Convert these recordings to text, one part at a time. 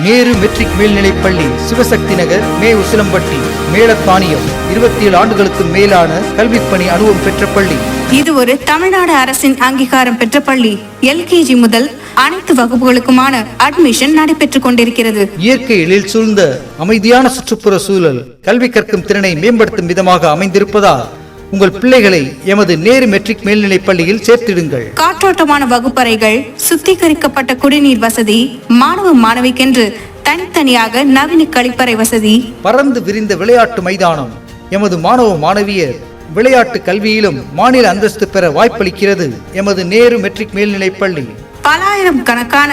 Nehru matric மேல்நிலைப்பள்ளி, சிவசக்தி நகர், மே உசிலம்பட்டி, மேலத்தானியம். 27 ஆண்டுகளுக்கு மேலான கல்விப்பணி அனுபவம் பெற்ற பள்ளி. இது ஒரு தமிழ்நாடு அரசின் அங்கீகாரம் பெற்ற பள்ளி. LKG முதல் அனைத்து வகுப்புகளுக்குமான அட்மிஷன் நடைபெற்றுக் கொண்டிருக்கிறது. இயற்கை எழில் சூழ்ந்த அமைதியான சுற்றுப்புற சூழல் கல்வி கற்கும் திறனை மேம்படுத்தும் விதமாக அமைந்திருப்பதால் உங்கள் பிள்ளைகளை எமது நேரு மெட்ரிக் மேல்நிலைப் பள்ளியில் சேர்த்திடுங்கள். காற்றோட்டமான வகுப்பறைகள், சுத்திகரிக்கப்பட்ட குடிநீர் வசதி, மாணவ மாணவிக்கென்று தனித்தனியாக நவீன கழிப்பறை வசதி, பறந்து விரிந்த விளையாட்டு மைதானம். எமது மாணவ மாணவியர் விளையாட்டு கல்வியிலும் மாநில அந்தஸ்து பெற வாய்ப்பளிக்கிறது எமது நேரு மெட்ரிக் மேல்நிலைப் பள்ளி. பலாயிரம் கணக்கான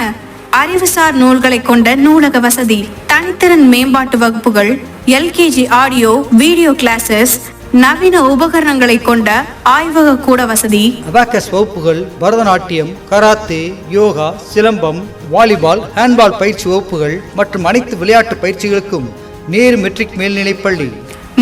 அறிவுசார் நூல்களை கொண்ட நூலக வசதி, தனித்திறன் மேம்பாட்டு வகுப்புகள், LKG ஆடியோ வீடியோ கிளாஸஸ், நவீன உபகரணங்களை கொண்ட ஆய்வக கூட வசதி, அபாக்கஸ் வகுப்புகள், Bharatanatyam, karate, yoga, silambam, volleyball, handball பயிற்சி வகுப்புகள் மற்றும் அனைத்து விளையாட்டு பயிற்சிகளுக்கும் நேரு மெட்ரிக் மேல்நிலைப் பள்ளி.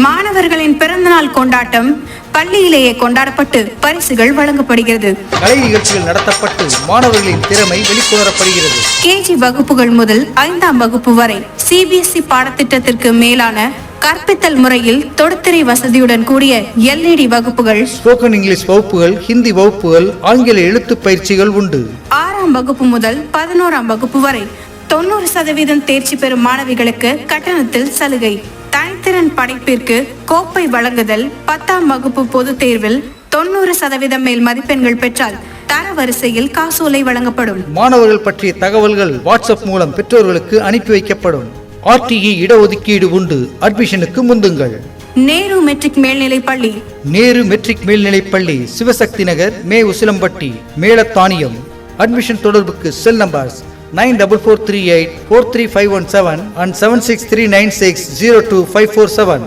மாணவர்களின் பிறந்தநாள் கொண்டாட்டம் பள்ளியிலேயே கொண்டாடப்பட்டு பரிசுகள் வழங்கப்படுகிறது. கலை நிகழ்ச்சிகள் நடத்தப்பட்டு மாணவர்களின் திறமை வெளிக்கொணரப்படுகிறது. KG வகுப்புகள் முதல் 5ஆம் வகுப்பு வரை CBSE பாடத்திட்டத்திற்கு மேலான கற்பித்தல் முறையில் தொடுதிரை வசதியுடன் கூடிய LED வகுப்புகள், ஸ்போக்கன் இங்கிலீஷ் வகுப்புகள், ஹிந்தி வகுப்புகள், ஆங்கில எழுத்து பயிற்சிகள் உண்டு. 6ஆம் வகுப்பு முதல் 11ஆம் வகுப்பு வரை 90% தேர்ச்சி பெறும் மாணவிகளுக்கு கட்டணத்தில் சலுகை. தனித்திறன் படைப்பிற்கு கோப்பை வழங்குதல். 10ஆம் வகுப்பு பொதுத் தேர்வில் 90% மேல் மதிப்பெண்கள் பெற்றால் தரவரிசையில் காசோலை வழங்கப்படும். மாணவர்கள் பற்றிய தகவல்கள் வாட்ஸ்அப் மூலம் பெற்றோர்களுக்கு அனுப்பி வைக்கப்படும். RTE இடஒதுக்கீடு உண்டு. அட்மிஷனுக்கு முந்துங்கள். நேரு மெட்ரிக் மேல்நிலைப் பள்ளி, நேரு மெட்ரிக் மேல்நிலைப் பள்ளி, சிவசக்தி நகர், மே உசிலம்பட்டி, மேலத்தானியம். அட்மிஷன் தொடர்புக்கு செல் நம்பர்ஸ் 9443843517 and 76396025547.